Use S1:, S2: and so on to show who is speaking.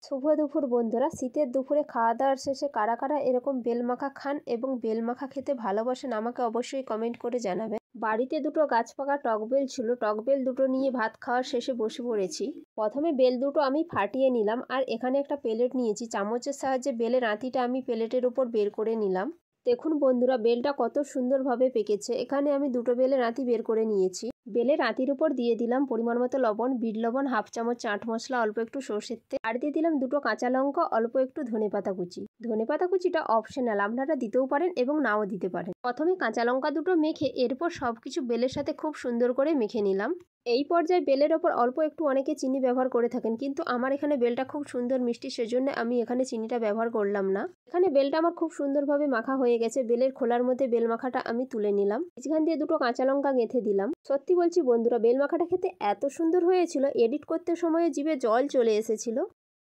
S1: শুভ দুপুর বন্ধুরা। শীতের দুপুরে খাওয়া দাওয়ার শেষে কারা কারা এরকম বেল মাখা খান এবং বেল মাখা খেতে ভালোবাসেন আমাকে অবশ্যই কমেন্ট করে জানাবেন। বাড়িতে দুটো গাছ পাকা টকবেল ছিল, টকবেল দুটো নিয়ে ভাত খাওয়ার শেষে বসে পড়েছি। প্রথমে বেল দুটো আমি ফাটিয়ে নিলাম, আর এখানে একটা প্লেট নিয়েছি, চামচের সাহায্যে বেলের আঁতিটা আমি প্লেটের উপর বের করে নিলাম। দেখুন বন্ধুরা, বেলটা কত সুন্দরভাবে পেকেছে। এখানে আমি দুটো বেলের আঁতি বের করে নিয়েছি। বেলের আঁতির উপর দিয়ে দিলাম পরিমাণ মতো লবণ, বিট লবণ, হাফ চামচ চাট মশলা, অল্প একটু সর্ষের তেল, আর দিয়ে দিলাম দুটো কাঁচা লঙ্কা, অল্প একটু ধনেপাতা কুচি। ধনেপাতা কুচিটা অপশনাল, আপনারা দিতেও পারেন এবং নাও দিতে পারেন। প্রথমে কাঁচা লঙ্কা দুটো মেখে এরপর সবকিছু বেলের সাথে খুব সুন্দর করে মেখে নিলাম। এই পর্যায়ে বেলের ওপর অল্প একটু অনেকে চিনি ব্যবহার করে থাকেন, কিন্তু আমার এখানে বেলটা খুব সুন্দর মিষ্টি, সেজন্য আমি এখানে চিনিটা ব্যবহার করলাম না। এখানে বেলটা আমার খুব সুন্দরভাবে মাখা হয়ে গেছে। বেলের খোলার মধ্যে বেল মাখাটা আমি তুলে নিলাম, এখান দিয়ে দুটো কাঁচা লঙ্কা গেঁথে দিলাম। সত্যি বলছি বন্ধুরা, বেল মাখাটা খেতে এত সুন্দর হয়েছিল, এডিট করতে সময়ে জিভে জল চলে এসেছিল।